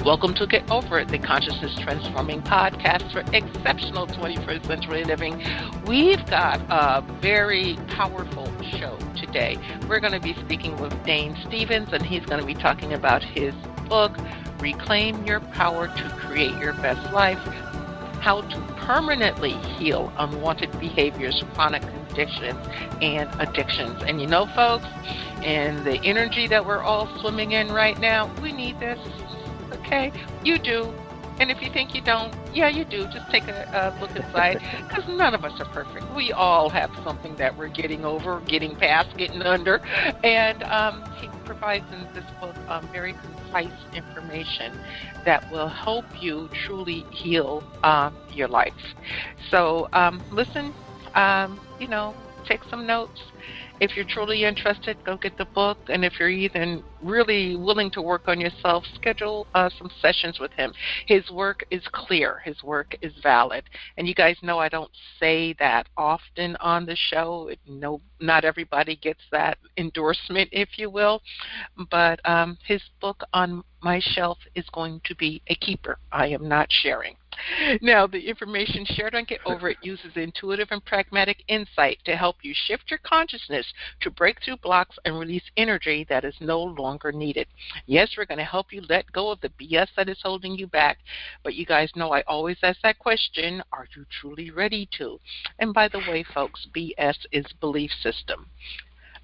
Welcome to Get Over It, the Consciousness Transforming Podcast for exceptional 21st century living. We've got a very powerful show today. We're going to be speaking with Dane Stevens, and he's going to be talking about his book, Reclaim Your Power to Create Your Best Life, How to Permanently Heal Unwanted Behaviors, Chronic Conditions, and Addictions. And you know, folks, in the energy that we're all swimming in right now, we need this. Okay, you do. And if you think you don't, yeah, you do. Just take a look inside, because none of us are perfect. We all have something that we're getting over, getting past, getting under. And he provides in this book very concise information that will help you truly heal your life. So listen, take some notes. If you're truly interested, go get the book. And if you're even really willing to work on yourself, schedule some sessions with him. His work is clear. His work is valid. And you guys know I don't say that often on the show. No, not everybody gets that endorsement, if you will. But his book on my shelf is going to be a keeper. I am not sharing. Now, the information shared on Get Over It uses intuitive and pragmatic insight to help you shift your consciousness to break through blocks and release energy that is no longer needed. Yes, we're going to help you let go of the BS that is holding you back, but you guys know I always ask that question, are you truly ready to? And by the way, folks, BS is belief system.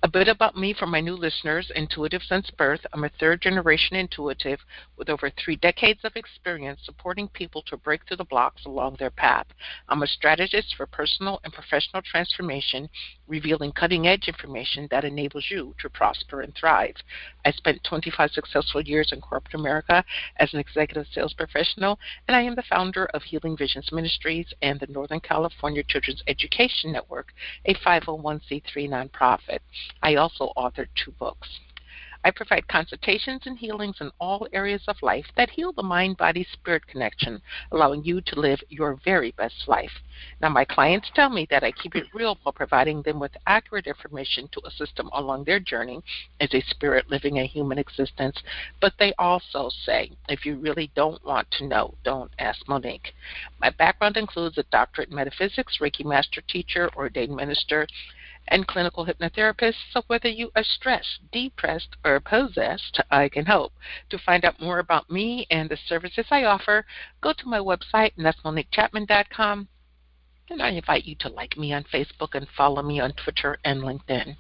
A bit about me for my new listeners, intuitive since birth. I'm a third-generation intuitive with over 3 decades of experience supporting people to break through the blocks along their path. I'm a strategist for personal and professional transformation, revealing cutting-edge information that enables you to prosper and thrive. I spent 25 successful years in corporate America as an executive sales professional, and I am the founder of Healing Visions Ministries and the Northern California Children's Education Network, a 501c3 nonprofit. I also authored 2 books. I provide consultations and healings in all areas of life that heal the mind-body-spirit connection, allowing you to live your very best life. Now, my clients tell me that I keep it real while providing them with accurate information to assist them along their journey as a spirit living a human existence, but they also say, if you really don't want to know, don't ask Monique. My background includes a doctorate in metaphysics, Reiki master teacher, ordained minister, and clinical hypnotherapist, so whether you are stressed, depressed, or possessed, I can help. To find out more about me and the services I offer, go to my website, and that's MoniqueChapman.com, and I invite you to like me on Facebook and follow me on Twitter and LinkedIn.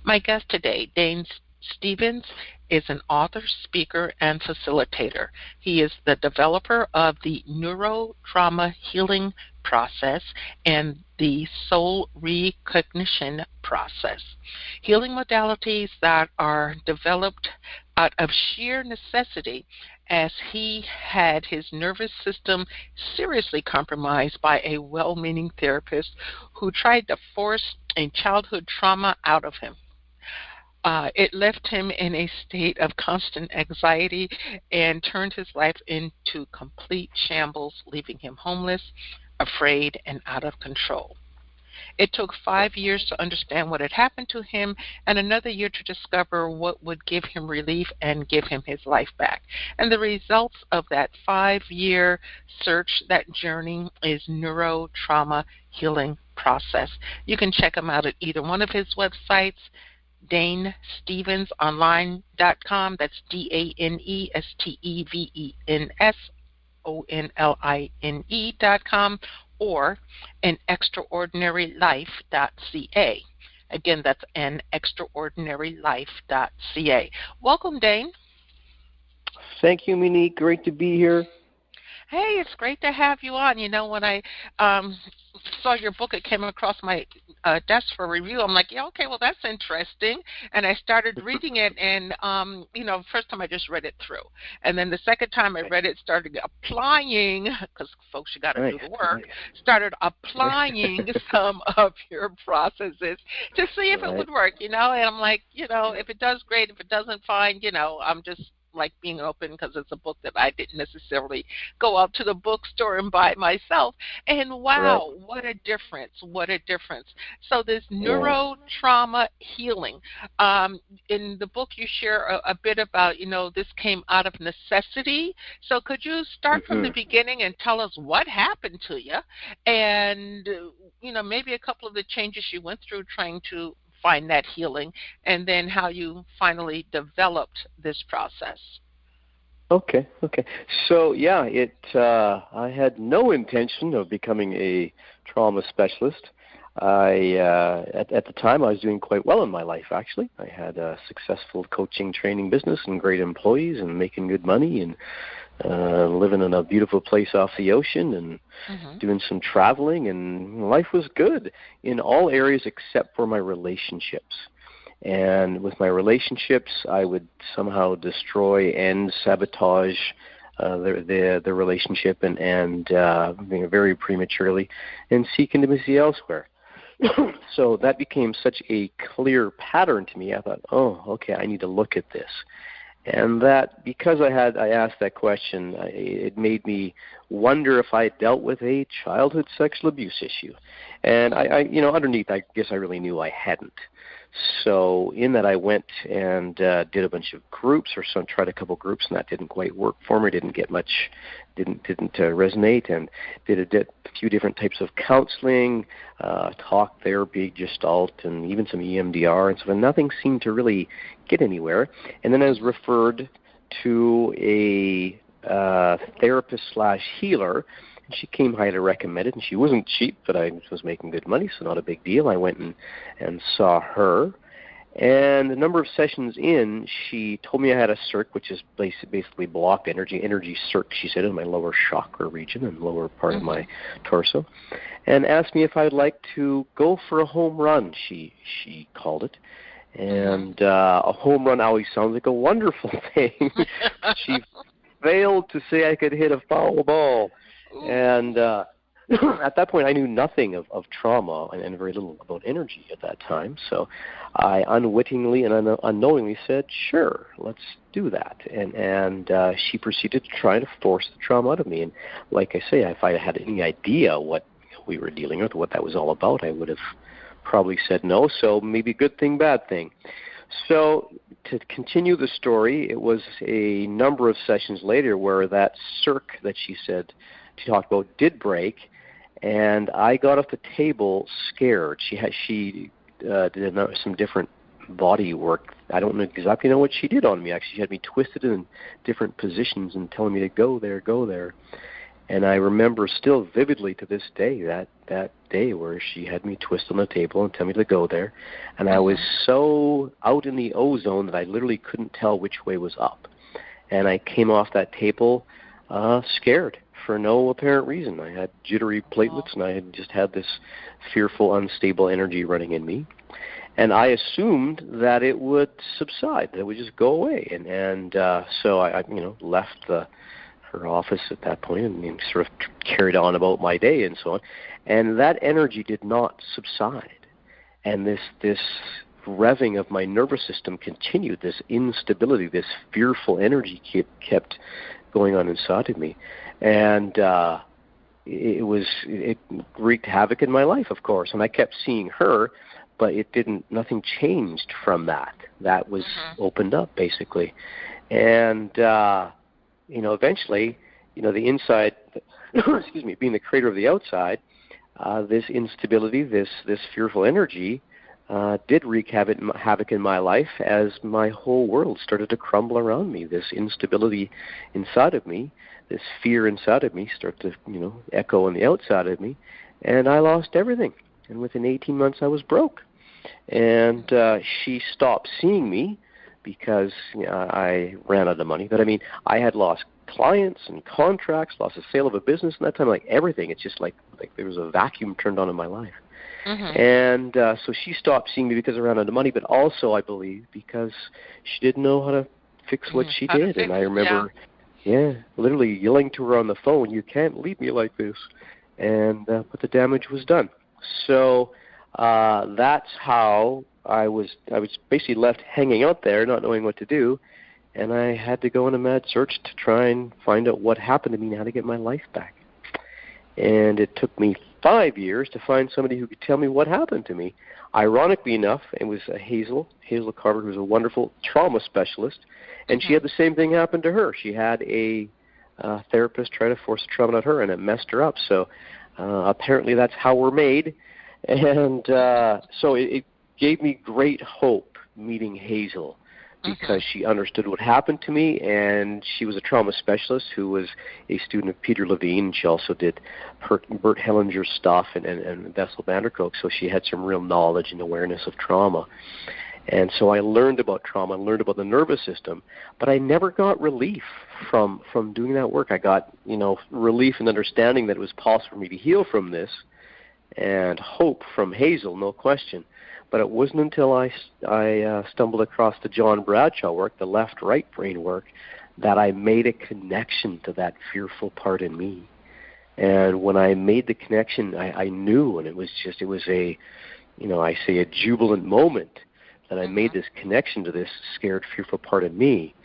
My guest today, Dane Stevens, is an author, speaker, and facilitator. He is the developer of the Neuro Trauma Healing Process and the Soul Recognition Process, healing modalities that are developed out of sheer necessity as he had his nervous system seriously compromised by a well-meaning therapist who tried to force a childhood trauma out of him. It left him in a state of constant anxiety and turned his life into complete shambles, leaving him homeless, afraid, and out of control. It took 5 years to understand what had happened to him and another year to discover what would give him relief and give him his life back. And the results of that 5-year search, that journey, is Neuro Trauma Healing Process. You can check him out at either one of his websites, DaneStevensOnline.com, that's DaneStevensOnline.com, or anextraordinarylife.ca. Again, that's anextraordinarylife.ca. Welcome, Dane. Thank you, Monique. Great to be here. Hey, it's great to have you on. You know, when I saw your book, it came across my desk for review. I'm like, yeah, okay, well, that's interesting. And I started reading it, and, the first time I just read it through. And then the second time I read it, started applying, because folks, you got to do the work, started applying some of your processes to see if it would work, And I'm like, if it does, great. If it doesn't, fine. I'm just like being open because it's a book that I didn't necessarily go out to the bookstore and buy myself. And Right. wow, what a difference! What a difference! So this Yeah. neuro trauma healing. In the book, you share a bit about, this came out of necessity. So could you start from the Hmm. beginning and tell us what happened to you, and maybe a couple of the changes you went through trying to find that healing, and then how you finally developed this process. Okay. Okay. So yeah, I had no intention of becoming a trauma specialist. At the time I was doing quite well in my life. Actually, I had a successful coaching training business and great employees and making good money and living in a beautiful place off the ocean and Mm-hmm. doing some traveling, and life was good in all areas except for my relationships. And with my relationships, I would somehow destroy and sabotage the relationship and very prematurely and seek intimacy elsewhere. So that became such a clear pattern to me. I thought, oh, okay, I need to look at this. And that, because I asked that question, it made me wonder if I dealt with a childhood sexual abuse issue. And underneath, I guess I really knew I hadn't. So in that, I went and did a bunch of groups, or tried a couple groups, and that didn't quite work for me. Didn't get much, didn't resonate, and did a few different types of counseling, talk therapy, Gestalt, and even some EMDR and stuff. And nothing seemed to really get anywhere. And then I was referred to a therapist/healer. And she came highly recommended, and she wasn't cheap, but I was making good money, so not a big deal. I went and saw her. And a number of sessions in, she told me I had a circ, which is basically blocked energy circ, she said, in my lower chakra region and lower part of my torso, and asked me if I'd like to go for a home run, she called it. And a home run always sounds like a wonderful thing. She failed to say I could hit a foul ball. And at that point, I knew nothing of trauma and very little about energy at that time. So I unwittingly and unknowingly said, sure, let's do that. And she proceeded to try to force the trauma out of me. And like I say, if I had any idea what we were dealing with, what that was all about, I would have probably said no. So maybe good thing, bad thing. So to continue the story, it was a number of sessions later where that circ that she talked about did break, and I got off the table scared. She did some different body work. I don't exactly know what she did on me. Actually, she had me twisted in different positions and telling me to go there. And I remember still vividly to this day that day where she had me twist on the table and tell me to go there. And I was so out in the ozone that I literally couldn't tell which way was up. And I came off that table scared for no apparent reason. I had jittery platelets, and I had just had this fearful, unstable energy running in me. And I assumed that it would subside, that it would just go away. And so I left her office at that point and sort of carried on about my day and so on. And that energy did not subside. And this revving of my nervous system continued, this instability, this fearful energy kept going on inside of me. And it wreaked havoc in my life, of course. And I kept seeing her, but nothing changed from that. That was opened up, basically. And eventually, the inside, excuse me, being the creator of the outside, this instability, this fearful energy, did wreak havoc in my life as my whole world started to crumble around me. This instability inside of me, this fear inside of me started to, echo on the outside of me, and I lost everything. And within 18 months, I was broke. And she stopped seeing me because I ran out of money. But I had lost clients and contracts, lost the sale of a business, and that time, everything. It's just like there was a vacuum turned on in my life. And so she stopped seeing me because I ran out of money, but also, I believe, because she didn't know how to fix what she did. And I remember, literally yelling to her on the phone, "You can't leave me like this." And but the damage was done. So that's how I was basically left hanging out there, not knowing what to do. and I had to go on a mad search to try and find out what happened to me and how to get my life back. And it took me 5 years to find somebody who could tell me what happened to me. Ironically enough, it was Hazel Carver, who was a wonderful trauma specialist, and she had the same thing happen to her. She had a therapist try to force a trauma on her, and it messed her up. So apparently that's how we're made. And so it gave me great hope meeting Hazel, because she understood what happened to me, and she was a trauma specialist who was a student of Peter Levine. She also did Bert Hellinger's stuff and Bessel van der Kolk, so she had some real knowledge and awareness of trauma. And so I learned about trauma, learned about the nervous system, but I never got relief from doing that work. I got, relief and understanding that it was possible for me to heal from this, and hope from Hazel, no question. But it wasn't until I stumbled across the John Bradshaw work, the left-right brain work, that I made a connection to that fearful part in me. And when I made the connection, I knew, and it was a, I say a jubilant moment that I made this connection to this scared, fearful part of me.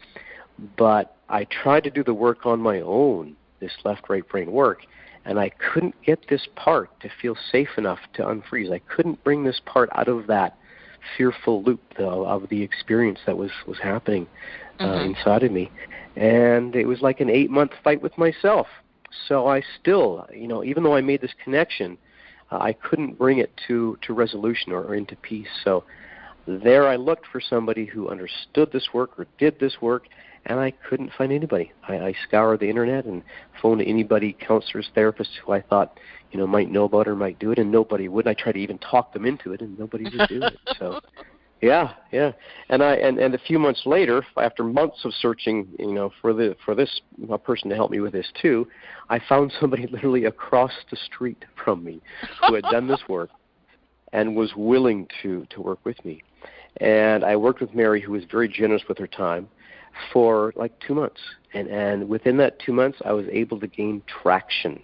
But I tried to do the work on my own, this left-right brain work, and I couldn't get this part to feel safe enough to unfreeze. I couldn't bring this part out of that fearful loop, though, of the experience that was happening inside of me. And it was like an 8-month fight with myself. So I still, even though I made this connection, I couldn't bring it to resolution or into peace. So there I looked for somebody who understood this work or did this work, and I couldn't find anybody. I scoured the internet and phoned anybody, counselors, therapists who I thought, might know about it or might do it, and nobody would. I tried to even talk them into it, and nobody would do it. So, yeah. And a few months later, after months of searching, for this person to help me with this too, I found somebody literally across the street from me who had done this work and was willing to work with me. And I worked with Mary, who was very generous with her time, for like 2 months. And within that 2 months, I was able to gain traction.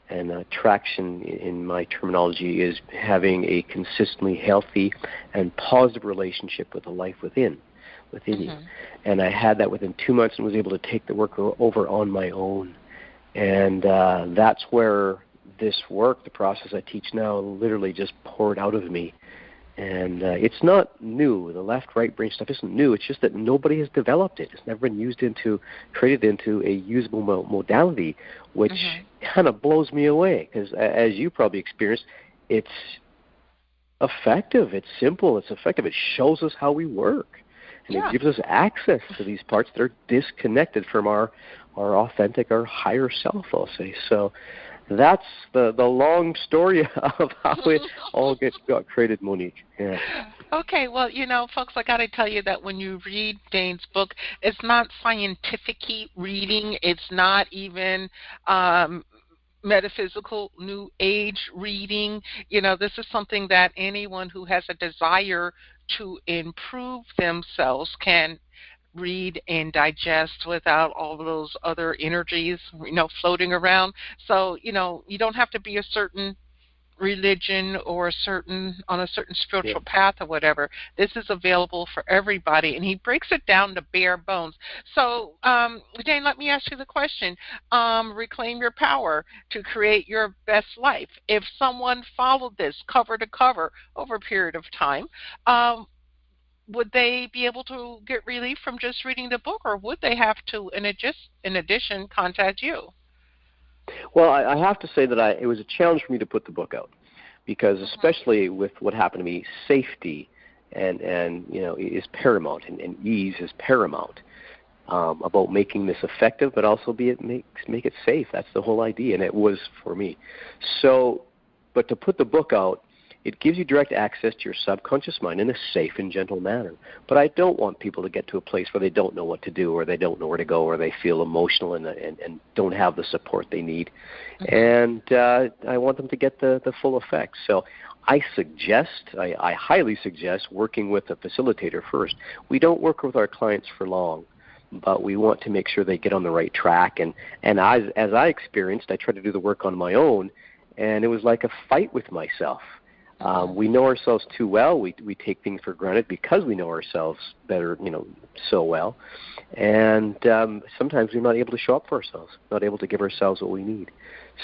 And traction, in my terminology, is having a consistently healthy and positive relationship with the life within you. And I had that within 2 months and was able to take the work over on my own. And that's where this work, the process I teach now, literally just poured out of me. And it's not new. The left-right brain stuff isn't new. It's just that nobody has developed it. It's never been created into a usable modality, which kind of blows me away. Because as you probably experienced, it's effective. It's simple. It's effective. It shows us how we work. And it gives us access to these parts that are disconnected from our authentic, our higher self, I'll say. So that's the long story of how it all got created, Monique. Yeah. Okay, well, folks, I got to tell you that when you read Dane's book, it's not scientific-y reading. It's not even metaphysical New Age reading. This is something that anyone who has a desire to improve themselves can read and digest without all of those other energies, floating around. So, you don't have to be a certain religion or on a certain spiritual path or whatever. This is available for everybody, and he breaks it down to bare bones. So, Dane, let me ask you the question. Reclaim your power to create your best life. If someone followed this cover to cover over a period of time, would they be able to get relief from just reading the book, or would they have to, in addition, contact you? Well, I have to say that it was a challenge for me to put the book out, because especially with what happened to me, safety and is paramount, and ease is paramount about making this effective, but also make it safe. That's the whole idea, and it was for me. So, but to put the book out, it gives you direct access to your subconscious mind in a safe and gentle manner. But I don't want people to get to a place where they don't know what to do, or they don't know where to go, or they feel emotional and don't have the support they need. And I want them to get the full effect. So I highly suggest working with a facilitator first. We don't work with our clients for long, but we want to make sure they get on the right track. And as I experienced, I tried to do the work on my own, and it was like a fight with myself. We know ourselves too well. We take things for granted because we know ourselves better, so well. And sometimes we're not able to show up for ourselves, not able to give ourselves what we need.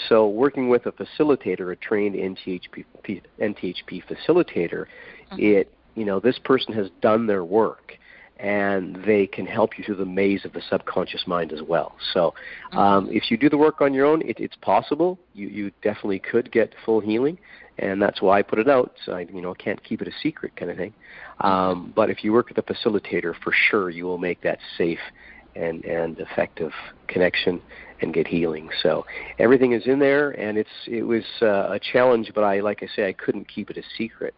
So working with a facilitator, a trained NTHP facilitator, this person has done their work, and they can help you through the maze of the subconscious mind as well. So if you do the work on your own, it's possible. You definitely could get full healing, and that's why I put it out. So I can't keep it a secret kind of thing. But if you work with a facilitator, for sure you will make that safe and effective connection and get healing. So everything is in there, and it was a challenge, but like I say, I couldn't keep it a secret.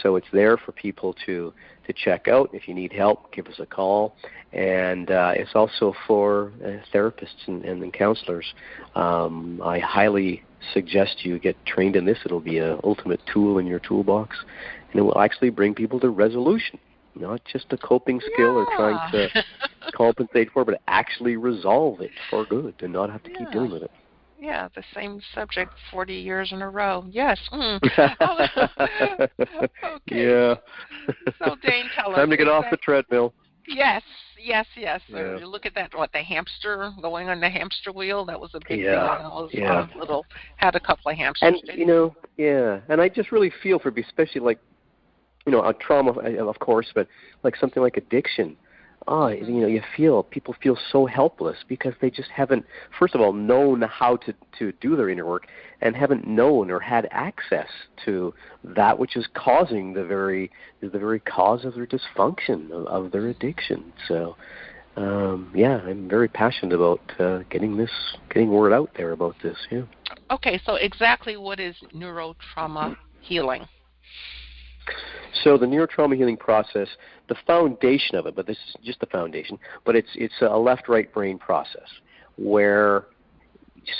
So it's there for people to check out. If you need help, give us a call. And it's also for therapists and counselors. I highly suggest you get trained in this. It'll be an ultimate tool in your toolbox, and it will actually bring people to resolution, not just a coping skill or trying to compensate for, but actually resolve it for good and not have to keep dealing with it. Yeah, the same subject 40 years in a row. Yes. Okay. Yeah. So, Dane, tell us. Time to get off the treadmill. Yes. Yeah. You look at that, the hamster, going on the hamster wheel, that was a big deal. I was had a couple of hamsters. And, and I just really feel for, especially a trauma, of course, but like something like addiction. People feel so helpless because they just haven't, first of all, known how to do their inner work, and haven't known or had access to that which is causing the very cause of their dysfunction, of their addiction. So, I'm very passionate about getting word out there about this. Yeah. Okay, so exactly what is neuro trauma healing? So the Neuro Trauma Healing Process, the foundation of it, but this is just the foundation, but it's a left-right brain process where,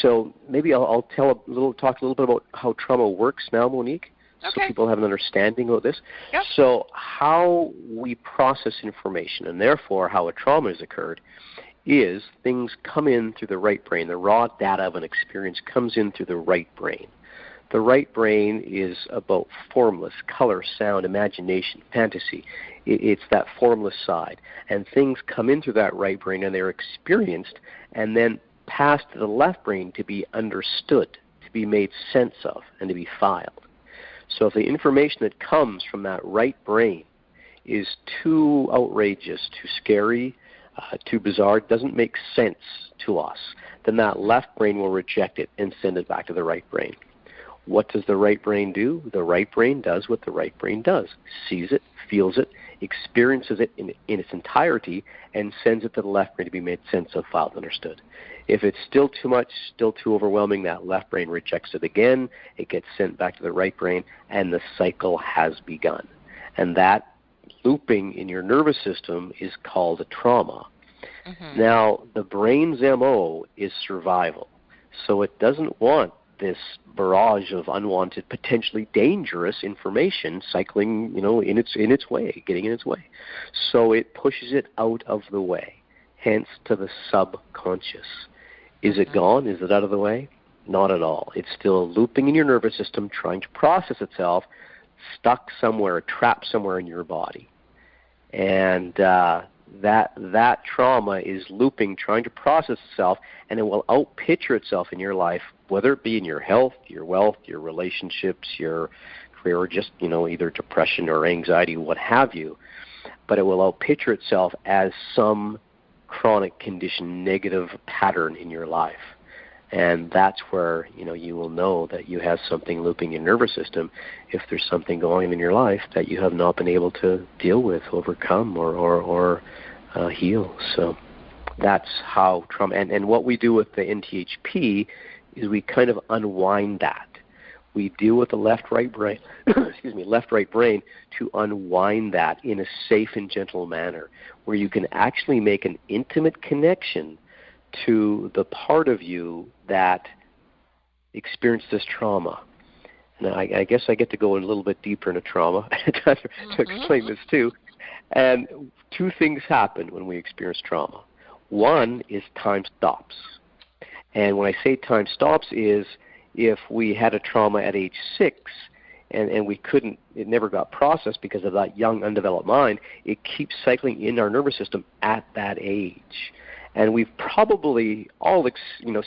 so maybe I'll talk a little bit about how trauma works now, Monique, so people have an understanding of this. Yep. So how we process information, and therefore how a trauma has occurred, is things come in through the right brain. The raw data of an experience comes in through the right brain. The right brain is about formless, color, sound, imagination, fantasy. It's that formless side. And things come into that right brain, and they're experienced and then passed to the left brain to be understood, to be made sense of, and to be filed. So if the information that comes from that right brain is too outrageous, too scary, too bizarre, doesn't make sense to us, then that left brain will reject it and send it back to the right brain. What does the right brain do? The right brain does what the right brain does. Sees it, feels it, experiences it in its entirety, and sends it to the left brain to be made sense of, filed, understood. If it's still too much, still too overwhelming, that left brain rejects it again. It gets sent back to the right brain, and the cycle has begun. And that looping in your nervous system is called a trauma. Mm-hmm. Now, the brain's MO is survival. So it doesn't want this barrage of unwanted, potentially dangerous information cycling, in its way, getting in its way. So it pushes it out of the way, hence to the subconscious. Is it gone? Is it out of the way? Not at all. It's still looping in your nervous system, trying to process itself, stuck somewhere, trapped somewhere in your body. And that trauma is looping, trying to process itself, and it will outpicture itself in your life, whether it be in your health, your wealth, your relationships, your career, or just, either depression or anxiety, what have you. But it will outpicture itself as some chronic condition, negative pattern in your life. And that's where, you will know that you have something looping in your nervous system if there's something going on in your life that you have not been able to deal with, overcome, or heal. So that's how trauma, and what we do with the NTHP is we kind of unwind that. We deal with the left-right brain, left-right brain to unwind that in a safe and gentle manner where you can actually make an intimate connection to the part of you that experienced this trauma. And I guess I get to go a little bit deeper into trauma to explain this too. And two things happen when we experience trauma. One is time stops. And when I say time stops is if we had a trauma at age 6, and we couldn't, it never got processed because of that young, undeveloped mind. It keeps cycling in our nervous system at that age. And we've probably all,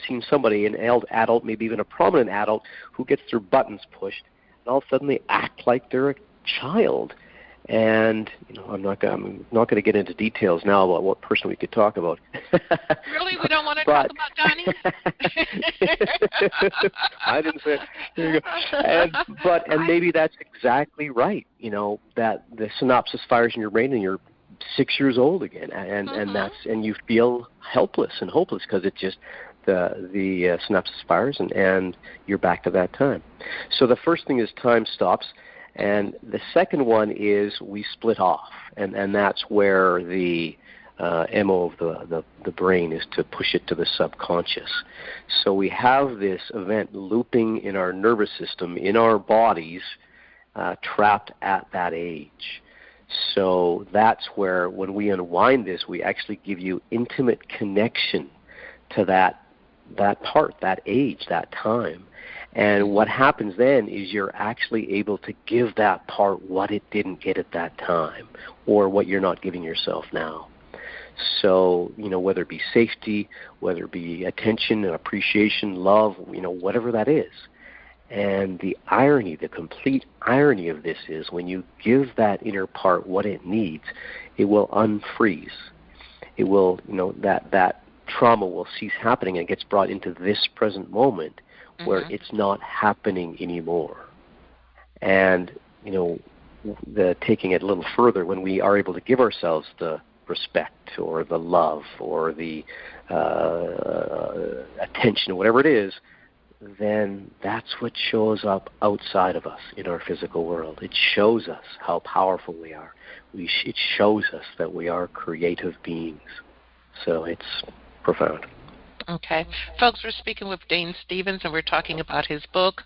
seen somebody, an adult, maybe even a prominent adult, who gets their buttons pushed, and all of a sudden they act like they're a child. And I'm not going to get into details now about what person we could talk about. Really, we don't want to talk about Donnie? I didn't say. There you go. And maybe that's exactly right. That the synapses fires in your brain, and you're 6 years old again, and you feel helpless and hopeless because it just the synapses fires, and you're back to that time. So the first thing is time stops. And the second one is we split off, and that's where the MO of the brain is to push it to the subconscious. So we have this event looping in our nervous system, in our bodies, trapped at that age. So that's where, when we unwind this, we actually give you intimate connection to that part, that age, that time. And what happens then is you're actually able to give that part what it didn't get at that time, or what you're not giving yourself now. So, whether it be safety, whether it be attention and appreciation, love, whatever that is. And the irony, the complete irony of this is, when you give that inner part what it needs, it will unfreeze. It will, that trauma will cease happening, and it gets brought into this present moment, where it's not happening anymore. And, taking it a little further, when we are able to give ourselves the respect or the love or the attention, whatever it is, then that's what shows up outside of us in our physical world. It shows us how powerful we are. It shows us that we are creative beings. So it's profound. Okay. Folks, we're speaking with Dane Stevens, and we're talking about his book,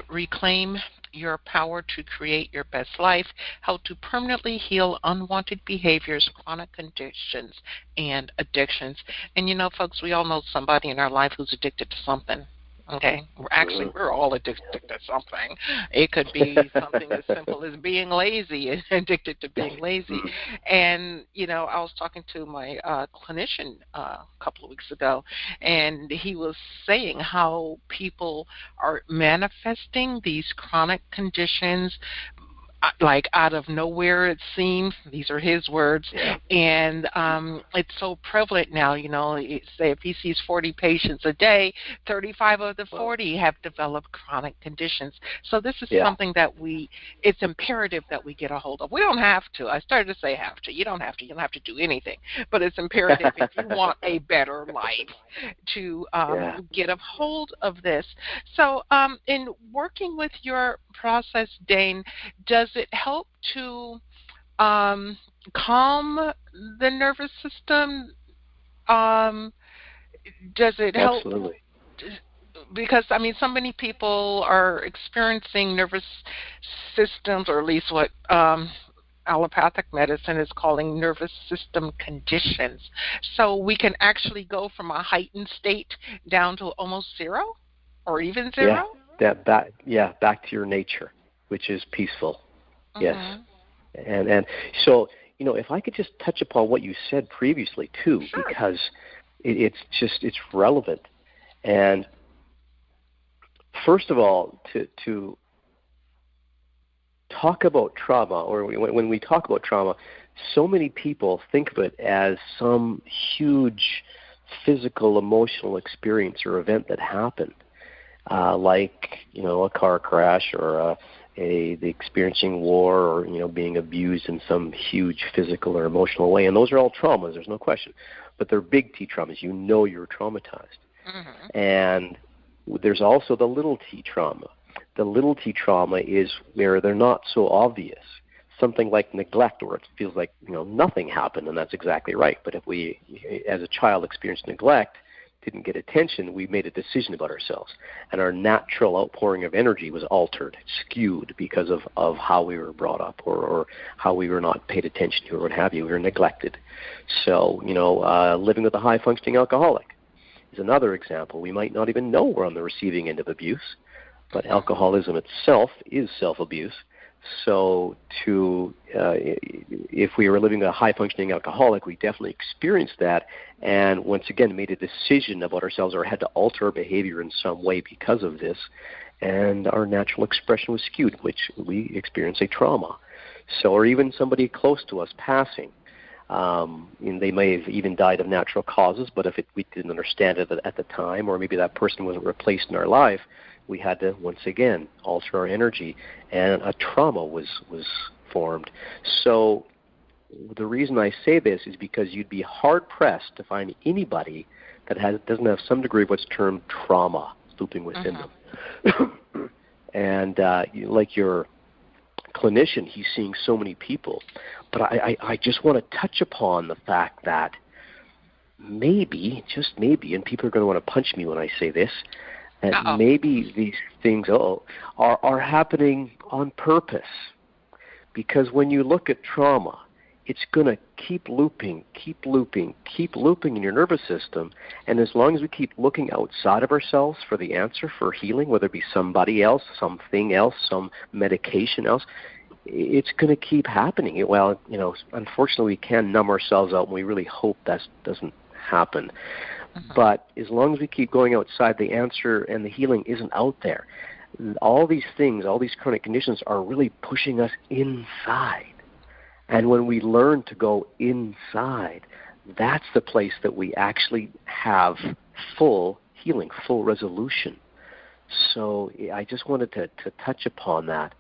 Reclaim Your Power to Create Your Best Life, How to Permanently Heal Unwanted Behaviors, Chronic Conditions, and Addictions. And folks, we all know somebody in our life who's addicted to something. Okay, we're all addicted to something. It could be something as simple as being lazy, and addicted to being lazy. And I was talking to my clinician a couple of weeks ago, and he was saying how people are manifesting these chronic conditions like out of nowhere, it seems. These are his words. Yeah. And it's so prevalent now, say if he sees 40 patients a day, 35 of the 40 have developed chronic conditions. So this is something that it's imperative that we get a hold of. We don't have to. I started to say have to. You don't have to. You don't have to do anything. But it's imperative if you want a better life to get a hold of this. So in working with your process, Dane, does it help to calm the nervous system? Does it help? Absolutely. Because, so many people are experiencing nervous systems, or at least what allopathic medicine is calling nervous system conditions. So we can actually go from a heightened state down to almost zero, or even zero? Back to your nature, which is peaceful. Yes. And so, if I could just touch upon what you said previously, too, Sure. Because it's relevant. And first of all, to talk about trauma, or when we talk about trauma, so many people think of it as some huge physical, emotional experience or event that happened, like, a car crash, or the experiencing war, or, being abused in some huge physical or emotional way. And those are all traumas, there's no question. But they're big T traumas. You're traumatized. And there's also the little t trauma. The little t trauma is where they're not so obvious. Something like neglect, where it feels like, nothing happened, and that's exactly right. But if we, as a child, experienced neglect, didn't get attention, we made a decision about ourselves. And our natural outpouring of energy was altered, skewed, because of how we were brought up, or how we were not paid attention to, or what have you. We were neglected. So, living with a high-functioning alcoholic is another example. We might not even know we're on the receiving end of abuse, but alcoholism itself is self-abuse. So if we were living a high-functioning alcoholic, we definitely experienced that, and once again made a decision about ourselves or had to alter our behavior in some way because of this, and our natural expression was skewed, which we experience a trauma. So, or even somebody close to us passing. And they may have even died of natural causes, but if we didn't understand it at the time, or maybe that person wasn't replaced in our life, we had to, once again, alter our energy, and a trauma was formed. So the reason I say this is because you'd be hard-pressed to find anybody that doesn't have some degree of what's termed trauma looping within them. And like your clinician, he's seeing so many people. But I just want to touch upon the fact that maybe, just maybe, and people are going to want to punch me when I say this, that maybe these things are happening on purpose. Because when you look at trauma, it's going to keep looping in your nervous system. And as long as we keep looking outside of ourselves for the answer for healing, whether it be somebody else, something else, some medication else, it's going to keep happening. Well, unfortunately, we can numb ourselves out, and we really hope that doesn't happen. But as long as we keep going outside, the answer and the healing isn't out there. All these things, all these chronic conditions are really pushing us inside. And when we learn to go inside, that's the place that we actually have full healing, full resolution. So I just wanted to touch upon that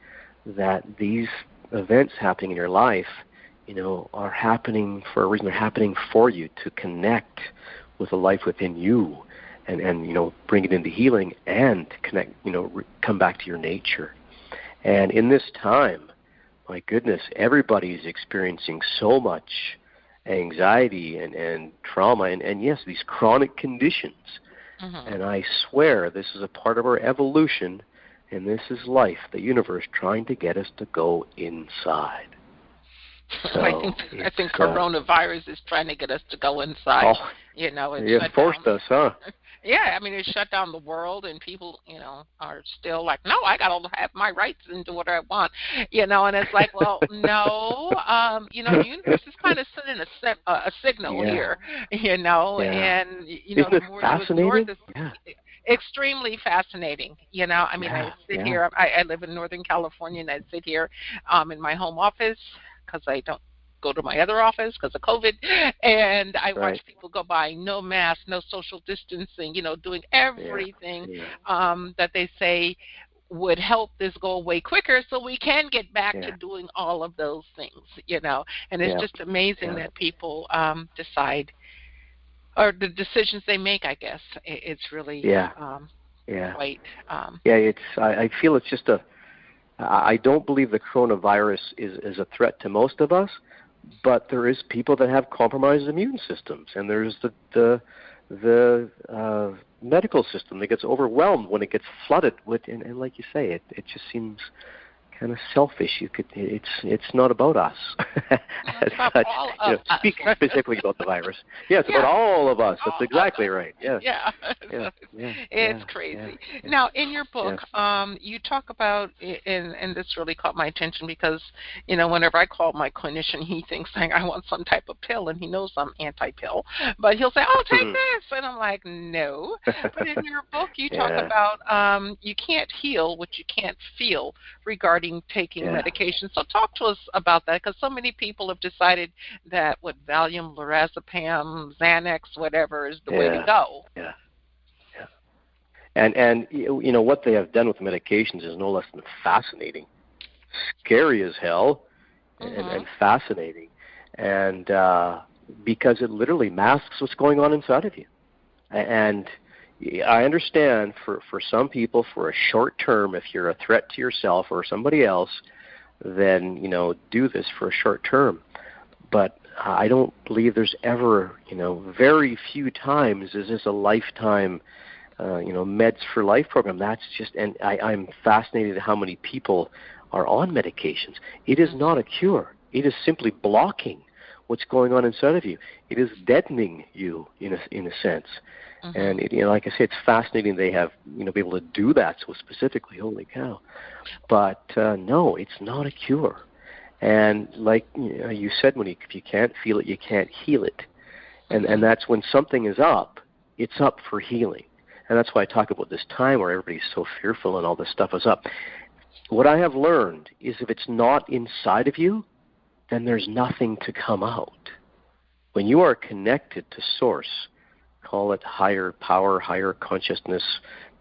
these events happening in your life, are happening for a reason. They're happening for you to connect with the life within you and bring it into healing and to connect, come back to your nature. And in this time, my goodness, everybody's experiencing so much anxiety and trauma and yes, these chronic conditions. And I swear this is a part of our evolution, and this is life, the universe, trying to get us to go inside. So I think coronavirus is trying to get us to go inside. It forced us, huh? Yeah, I mean, it shut down the world, and people, are still like, no, I got to have my rights and do what I want, and it's like, well, no, the universe is kind of sending a signal here, and, Isn't it fascinating? Extremely fascinating. I sit here, I live in Northern California, and I sit here in my home office because I don't go to my other office because of COVID, and I watch people go by, no mask, no social distancing, doing everything that they say would help this go away quicker so we can get back to doing all of those things, and it's just amazing that people decide, or the decisions they make, I guess. It's really quite... I feel it's just I don't believe the coronavirus is a threat to most of us, but there is people that have compromised immune systems, and there's the medical system that gets overwhelmed when it gets flooded with, and like you say, it just seems kind of selfish. It's not about us. It's about all of us. Speaking specifically about the virus. It's about all of us. That's exactly right. It's crazy. Now, in your book, you talk about, and this really caught my attention because, whenever I call my clinician, he thinks I want some type of pill, and he knows I'm anti-pill, but he'll say, oh, take this, and I'm like, no. But in your book, you talk about you can't heal what you can't feel regarding taking medication. So talk to us about that, because so many people have decided that Valium, lorazepam, Xanax, whatever is the way to go. And what they have done with the medications is no less than fascinating, scary as hell, and fascinating, and because it literally masks what's going on inside of you. And I understand for some people, for a short term, if you're a threat to yourself or somebody else, then, do this for a short term. But I don't believe there's ever, very few times is this a lifetime, meds for life program. That's just, and I'm fascinated at how many people are on medications. It is not a cure. It is simply blocking what's going on inside of you. It is deadening you in a sense. Mm-hmm. And like I say, it's fascinating they have be able to do that so specifically. Holy cow! But no, it's not a cure. And like you said, Monique, if you can't feel it, you can't heal it. And that's when something is up, it's up for healing. And that's why I talk about this time where everybody's so fearful and all this stuff is up. What I have learned is if it's not inside of you, then there's nothing to come out. When you are connected to Source, call it higher power, higher consciousness,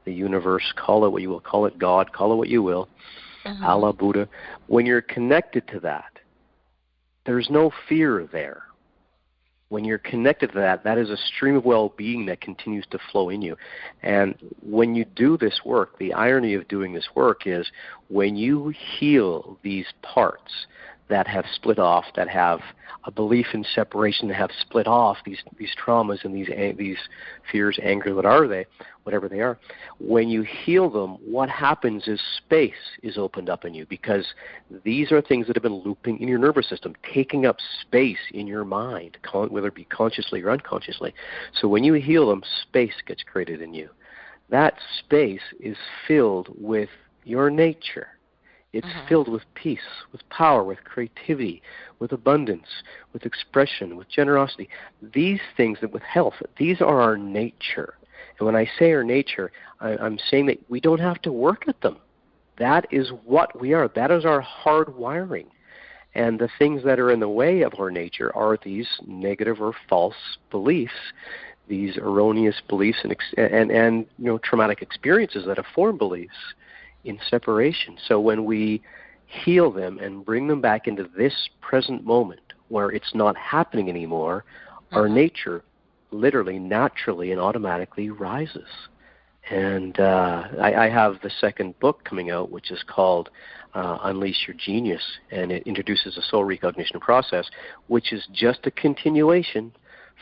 the universe, call it what you will, call it God, call it what you will, Allah, Buddha. When you're connected to that, there's no fear there. When you're connected to that, that is a stream of well-being that continues to flow in you. And when you do this work, the irony of doing this work is when you heal these parts that have split off, that have a belief in separation, that have split off, these traumas and these fears, anger, whatever they are, when you heal them, what happens is space is opened up in you, because these are things that have been looping in your nervous system, taking up space in your mind, whether it be consciously or unconsciously. So when you heal them, space gets created in you. That space is filled with your nature. It's filled with peace, with power, with creativity, with abundance, with expression, with generosity. These things, with health, these are our nature. And when I say our nature, I'm saying that we don't have to work at them. That is what we are. That is our hard wiring. And the things that are in the way of our nature are these negative or false beliefs, these erroneous beliefs and traumatic experiences that have formed beliefs in separation. So when we heal them and bring them back into this present moment where it's not happening anymore, our nature literally, naturally, and automatically rises. And I have the second book coming out, which is called Unleash Your Genius, and it introduces the soul recognition process, which is just a continuation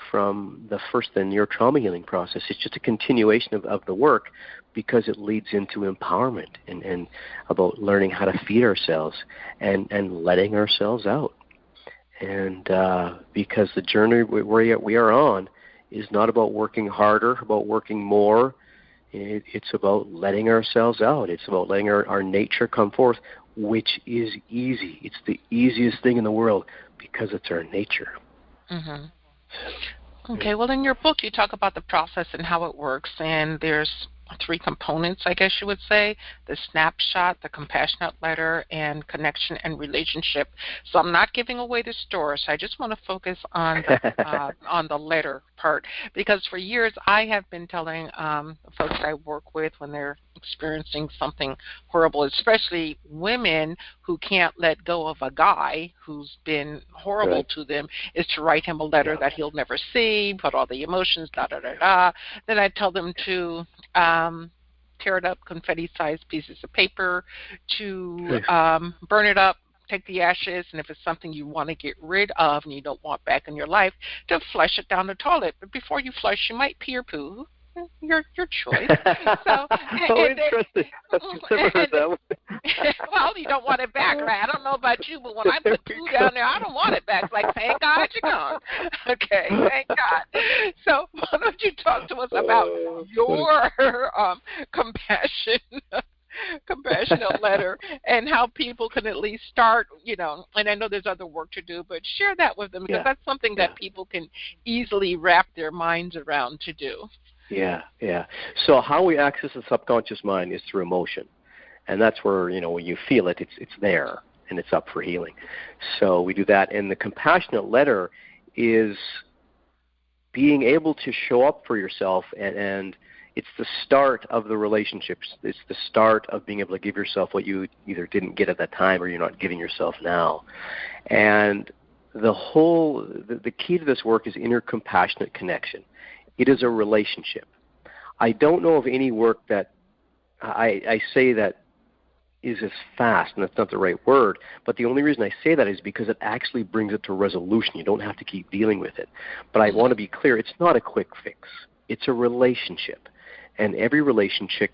from the Neuro Trauma Healing Process. It's just a continuation of the work, because it leads into empowerment and about learning how to feed ourselves and letting ourselves out. And because the journey we are on is not about working harder, about working more. It's about letting ourselves out. It's about letting our nature come forth, which is easy. It's the easiest thing in the world because it's our nature. Okay, well, in your book, you talk about the process and how it works, and there's 3 components, I guess you would say: the snapshot, the compassionate letter, and connection and relationship. So I'm not giving away the story, so I just want to focus on the letter part, because for years I have been telling the folks I work with when they're experiencing something horrible, especially women who can't let go of a guy who's been horrible to them, is to write him a letter that he'll never see, put all the emotions, da-da-da-da. Then I tell them to tear it up, confetti-sized pieces of paper, to burn it up, take the ashes, and if it's something you want to get rid of and you don't want back in your life, to flush it down the toilet. But before you flush, you might pee or poo. Your choice. So, interesting. I've never heard that one. Well, you don't want it back, right? I don't know about you, but when I put poo down there, I don't want it back. It's like, thank God you're gone. Okay, thank God. So why don't you talk to us about your compassionate letter, and how people can at least start, and I know there's other work to do, but share that with them, because that's something that people can easily wrap their minds around to do. Yeah. So how we access the subconscious mind is through emotion. And that's where, when you feel it, it's there, and it's up for healing. So we do that. And the compassionate letter is being able to show up for yourself, and it's the start of the relationships. It's the start of being able to give yourself what you either didn't get at that time or you're not giving yourself now. And the key to this work is inner compassionate connection. It is a relationship. I don't know of any work that I say that is as fast, and that's not the right word, but the only reason I say that is because it actually brings it to resolution. You don't have to keep dealing with it. But I want to be clear, it's not a quick fix. It's a relationship. And every relationship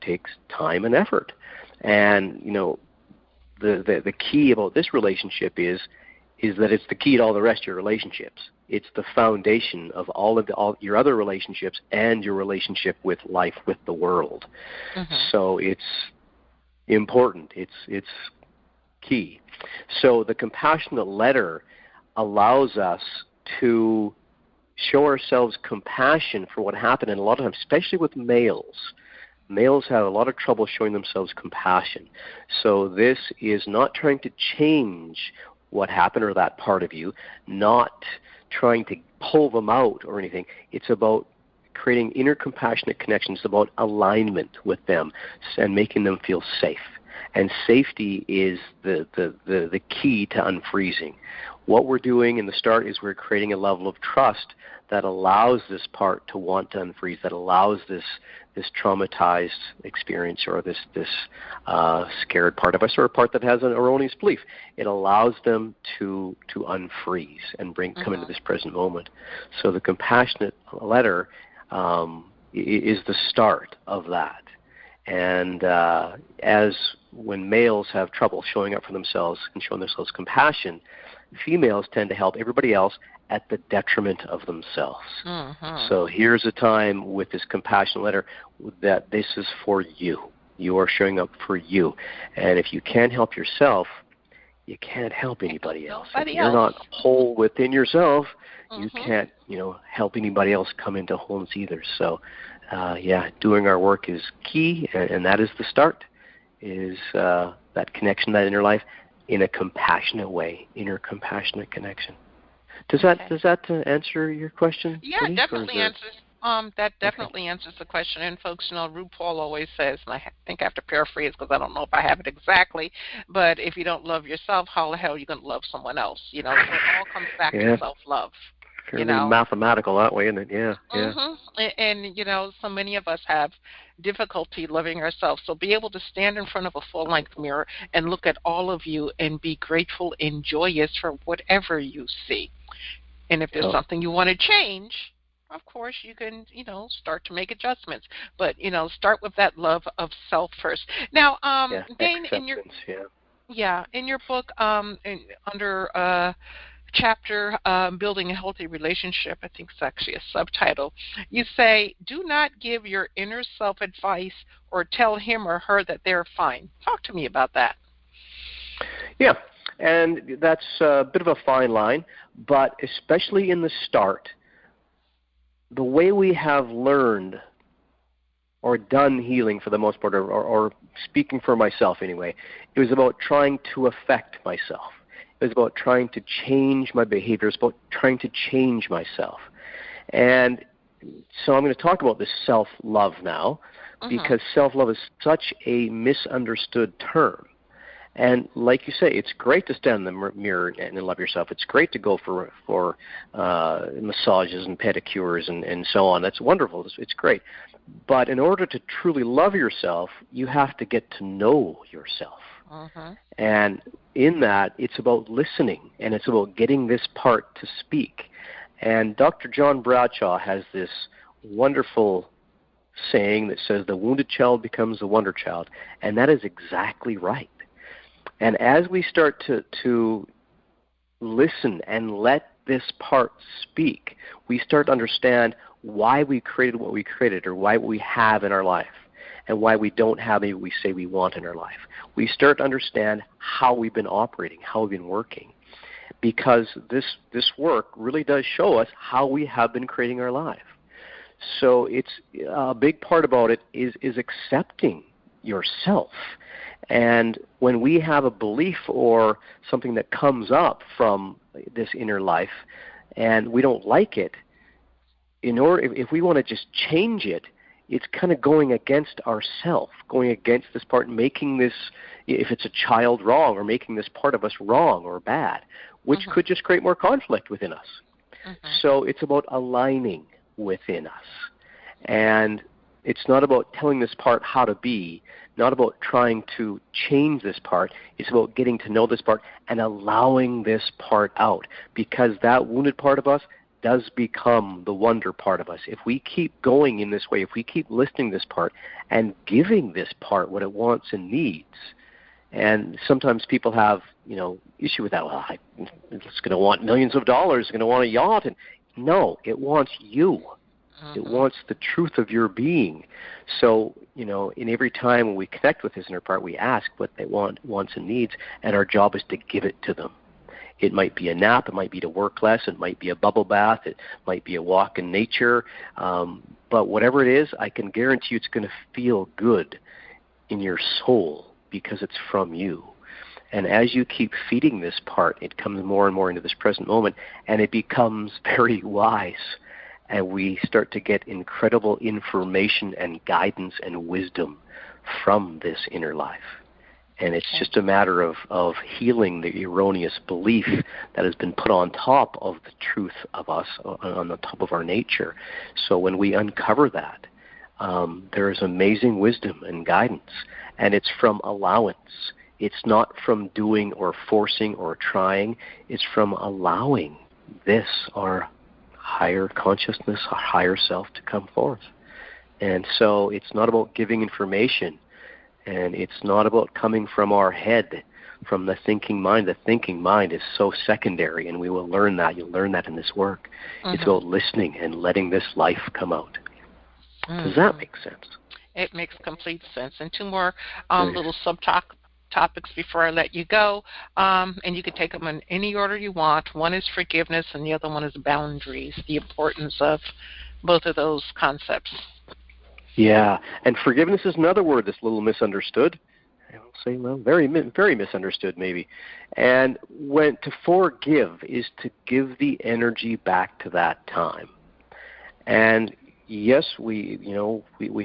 takes time and effort. And, the key about this relationship is is that it's the key to all the rest of your relationships. It's the foundation of all your other relationships and your relationship with life, with the world. Mm-hmm. So it's important. It's key. So the compassionate letter allows us to show ourselves compassion for what happened, and a lot of times, especially with males. Males have a lot of trouble showing themselves compassion. So this is not trying to change what happened or that part of you, not trying to pull them out or anything. It's about creating inner compassionate connections, about alignment with them and making them feel safe. And safety is the key to unfreezing. What we're doing in the start is we're creating a level of trust that allows this part to want to unfreeze, that allows this traumatized experience or this scared part of us, or a part that has an erroneous belief. It allows them to unfreeze and come into this present moment. So the compassionate letter is the start of that. And as when males have trouble showing up for themselves and showing themselves compassion, females tend to help everybody else at the detriment of themselves. Mm-hmm. So here's a time with this compassionate letter that this is for you. You are showing up for you. And if you can't help yourself, you can't help anybody else. If you're not whole within yourself, you can't, help anybody else come into wholeness either. So, doing our work is key, and that is the start, is that connection, that inner life, in a compassionate way, inner compassionate connection. Does that answer your question? Yeah, Denise, definitely answers. That definitely answers the question. And folks, RuPaul always says, and I think I have to paraphrase because I don't know if I have it exactly, but if you don't love yourself, how the hell are you going to love someone else? So it all comes back to self-love. Fairly mathematical that way, isn't it? Yeah. Mm-hmm. And so many of us have difficulty loving ourselves. So be able to stand in front of a full-length mirror and look at all of you and be grateful and joyous for whatever you see. And if there's something you want to change, of course, you can, start to make adjustments. But, start with that love of self first. Now, Dane, in your book, under chapter Building a Healthy Relationship, I think it's actually a subtitle, you say, do not give your inner self advice or tell him or her that they're fine. Talk to me about that. Yeah, and that's a bit of a fine line, but especially in the start, the way we have learned or done healing for the most part, or speaking for myself anyway, it was about trying to affect myself. It was about trying to change my behavior. It was about trying to change myself. And so I'm going to talk about this self-love now, because self-love is such a misunderstood term. And like you say, it's great to stand in the mirror and love yourself. It's great to go for massages and pedicures and so on. That's wonderful. It's great. But in order to truly love yourself, you have to get to know yourself. And in that, it's about listening, and it's about getting this part to speak. And Dr. John Bradshaw has this wonderful saying that says, the wounded child becomes the wonder child. And that is exactly right. And as we start to listen and let this part speak, we start to understand why we created what we created, or why we have in our life, and why we don't have what we say we want in our life. We start to understand how we've been operating, how we've been working, because this work really does show us how we have been creating our life. So it's a big part about it is accepting yourself. And when we have a belief or something that comes up from this inner life and we don't like it, if we want to just change it, it's kind of going against ourself, going against this part, making this, if it's a child, wrong, or making this part of us wrong or bad, which could just create more conflict within us. So it's about aligning within us. And it's not about telling this part how to be, not about trying to change this part. It's about getting to know this part and allowing this part out, because that wounded part of us does become the wonder part of us. If we keep going in this way, if we keep listening to this part and giving this part what it wants and needs, And sometimes people have, issue with that. Well, it's going to want millions of dollars, it's going to want a yacht. And no, it wants you. It wants the truth of your being. So, in every time when we connect with this inner part, we ask what they wants and needs, and our job is to give it to them. It might be a nap, it might be to work less, it might be a bubble bath, it might be a walk in nature. But whatever it is, I can guarantee you it's going to feel good in your soul because it's from you. And as you keep feeding this part, it comes more and more into this present moment, and it becomes very wise. And we start to get incredible information and guidance and wisdom from this inner life. And it's just a matter of healing the erroneous belief that has been put on top of the truth of us, on the top of our nature. So when we uncover that, there is amazing wisdom and guidance. And it's from allowance. It's not from doing or forcing or trying. It's from allowing this, our higher consciousness, our higher self, to come forth. And so it's not about giving information, and it's not about coming from our head, from the thinking mind. The thinking mind is so secondary, and we will learn that. You'll learn that in this work. It's about listening and letting this life come out. Does that make sense? It makes complete sense. And two more little subtopics before I let you go, and you can take them in any order you want. One is forgiveness, and the other one is boundaries, the importance of both of those concepts. Yeah, and forgiveness is another word that's a little misunderstood. I will say, well, very misunderstood maybe. And to forgive is to give the energy back to that time. And yes, we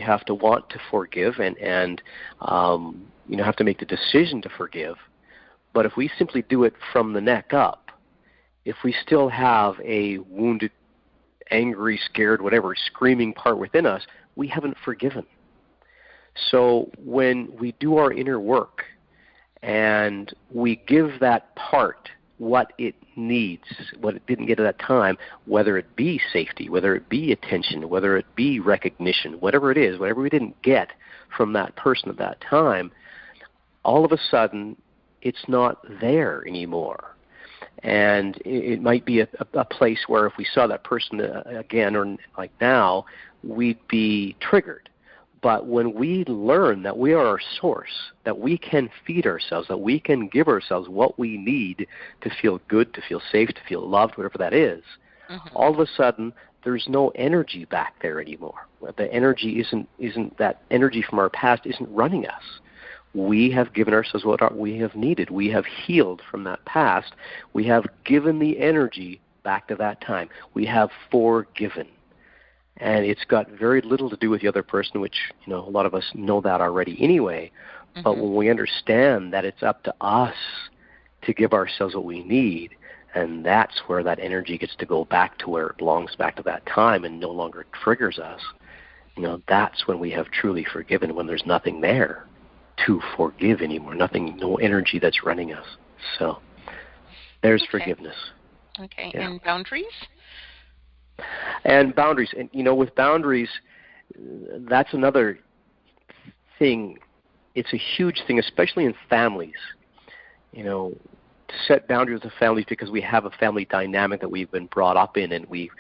have to want to forgive and have to make the decision to forgive. But if we simply do it from the neck up, if we still have a wounded, angry, scared, whatever, screaming part within us, we haven't forgiven. So when we do our inner work and we give that part what it needs, what it didn't get at that time, whether it be safety, whether it be attention, whether it be recognition, whatever it is, whatever we didn't get from that person at that time, all of a sudden it's not there anymore. And it might be a place where if we saw that person again, or like now, we'd be triggered. But when we learn that we are our source, that we can feed ourselves, that we can give ourselves what we need to feel good, to feel safe, to feel loved, whatever that is, all of a sudden there's no energy back there anymore. The energy isn't that energy from our past isn't running us. We have given ourselves what we have needed. We have healed from that past. We have given the energy back to that time. We have forgiven. And it's got very little to do with the other person, which, a lot of us know that already anyway. But when we understand that it's up to us to give ourselves what we need, and that's where that energy gets to go back to where it belongs, back to that time, and no longer triggers us, that's when we have truly forgiven, when there's nothing there to forgive anymore, no energy that's running us. So there's forgiveness. Okay, yeah. And boundaries? And boundaries. And, with boundaries, that's another thing. It's a huge thing, especially in families, to set boundaries with families, because we have a family dynamic that we've been brought up in, and we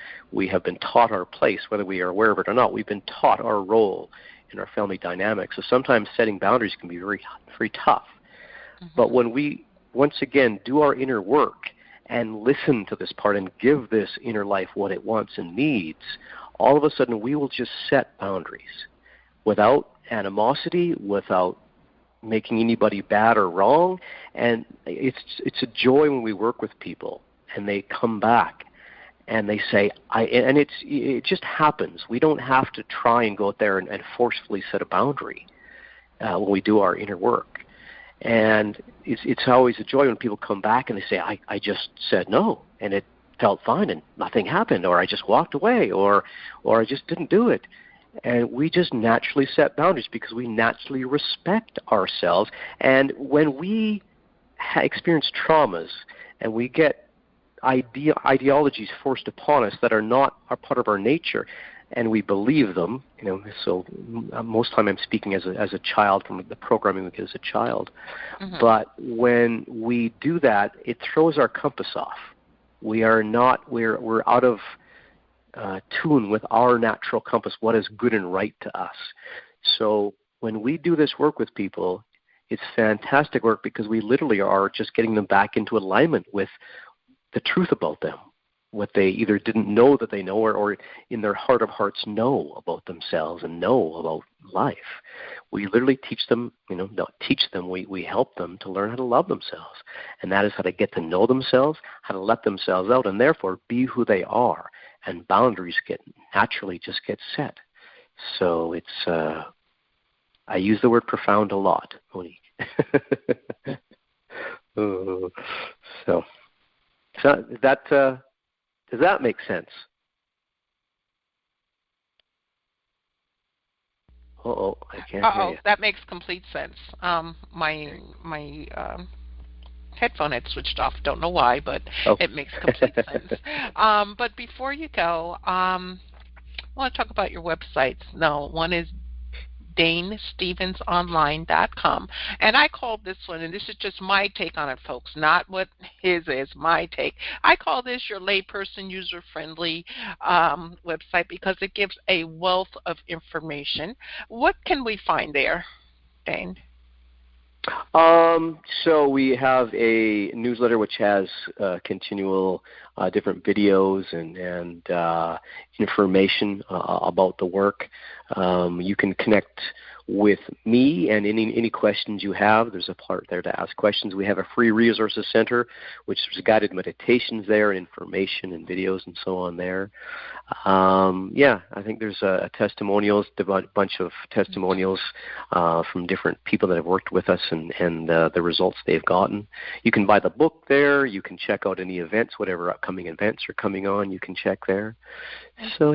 have been taught our place, whether we are aware of it or not. We've been taught our role in our family dynamic. So sometimes setting boundaries can be very, very tough. But when we, once again, do our inner work and listen to this part and give this inner life what it wants and needs, all of a sudden we will just set boundaries without animosity, without making anybody bad or wrong. And it's a joy when we work with people and they come back and they say, it just happens. We don't have to try and go out there and forcefully set a boundary when we do our inner work. And it's always a joy when people come back and they say, I just said no, and it felt fine, and nothing happened, or I just walked away, or I just didn't do it. And we just naturally set boundaries because we naturally respect ourselves. And when we experience traumas and we get ideologies forced upon us that are not a part of our nature, and we believe them. So most time I'm speaking as a child, from the programming we get as a child. Mm-hmm. But when we do that, it throws our compass off. We're out of tune with our natural compass, what is good and right to us. So when we do this work with people, it's fantastic work, because we literally are just getting them back into alignment with the truth about them, what they either didn't know that they know, or in their heart of hearts know about themselves and know about life. We literally teach them, we help them to learn how to love themselves. And that is how to get to know themselves, how to let themselves out, and therefore be who they are. And boundaries naturally just get set. So it's, I use the word profound a lot, Monique. So does that make sense? I can't hear you. That makes complete sense. My headphone had switched off. Don't know why, but it makes complete sense. But before you go, I want to talk about your websites. Now, one is DaneStevensOnline.com. And I called this one, and this is just my take on it, folks, not what his is, my take. I call this your layperson user-friendly website, because it gives a wealth of information. What can we find there, Dane? So we have a newsletter which has continual different videos and information about the work. You can connect with me, and any questions you have, there's a part there to ask questions. We have a free resources center, which there's guided meditations there, and information and videos and so on there. I think there's a bunch of testimonials from different people that have worked with us and the results they've gotten. You can buy the book there. You can check out any events, whatever upcoming events are coming on, you can check there. So,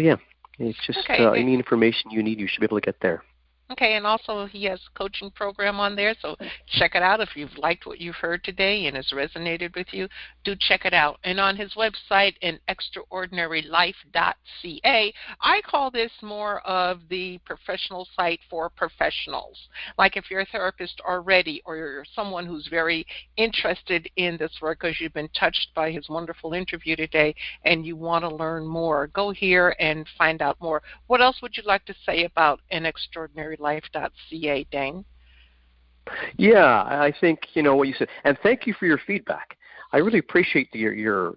it's just any information you need, you should be able to get there. Okay, and also he has a coaching program on there, so check it out. If you've liked what you've heard today and has resonated with you, do check it out. And on his website, extraordinarylife.ca, I call this more of the professional site for professionals. Like if you're a therapist already, or you're someone who's very interested in this work because you've been touched by his wonderful interview today and you want to learn more, go here and find out more. What else would you like to say about an extraordinarylife.ca, Dane? Yeah, I think what you said, and thank you for your feedback. I really appreciate your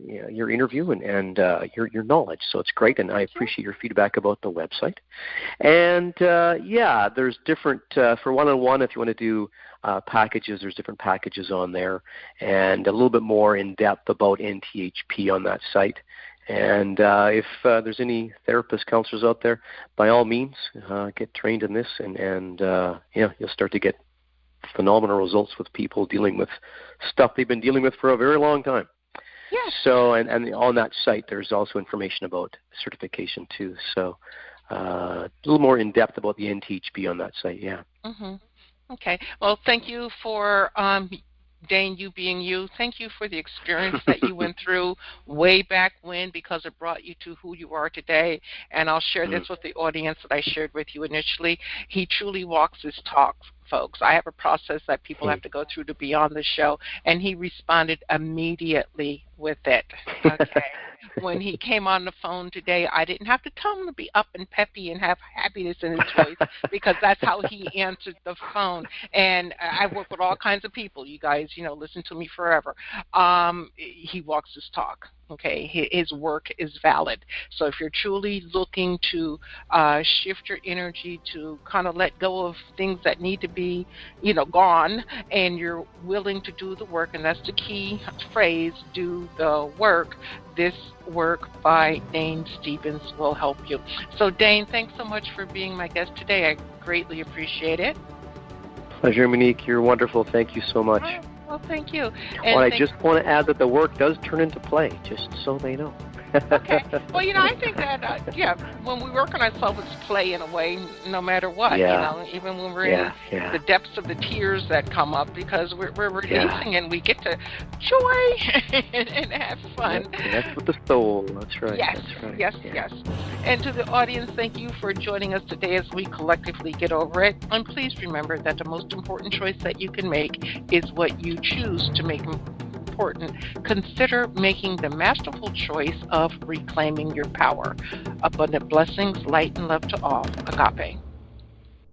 interview and your knowledge. So it's great, and I appreciate your feedback about the website. And there's different for one-on-one. If you want to do packages, there's different packages on there, and a little bit more in depth about NTHP on that site. And if there's any therapists, counselors out there, by all means, get trained in this, and you'll start to get phenomenal results with people dealing with stuff they've been dealing with for a very long time. Yes. So, and on that site, there's also information about certification too. So, a little more in depth about the NTHP on that site. Yeah. Mm-hmm. Okay. Well, thank you for Dane, you being you. Thank you for the experience that you went through way back when, because it brought you to who you are today. And I'll share this with the audience that I shared with you initially. He truly walks his talk, folks. I have a process that people have to go through to be on the show, and he responded immediately with it. Okay. When he came on the phone today, I didn't have to tell him to be up and peppy and have happiness in his voice, because that's how he answered the phone. And I work with all kinds of people. You guys, listen to me forever. He walks his talk. Okay, his work is valid. So if you're truly looking to shift your energy to kind of let go of things that need to be, gone, and you're willing to do the work, and that's the key phrase, do the work, this work by Dane Stevens will help you. So Dane, thanks so much for being my guest today. I greatly appreciate it. Pleasure, Monique. You're wonderful. Thank you so much. Well, thank you. And I just want to add that the work does turn into play, just so they know. Okay. Well, I think that, when we work on ourselves, it's play in a way, no matter what, even when we're in the depths of the tears that come up, because we're releasing and we get to joy and have fun. That's with the soul. That's right. Yes, that's right. yes. And to the audience, thank you for joining us today as we collectively get over it. And please remember that the most important choice that you can make is what you choose to make important. Consider making the masterful choice of reclaiming your power. Abundant blessings, light, and love to all. Agape.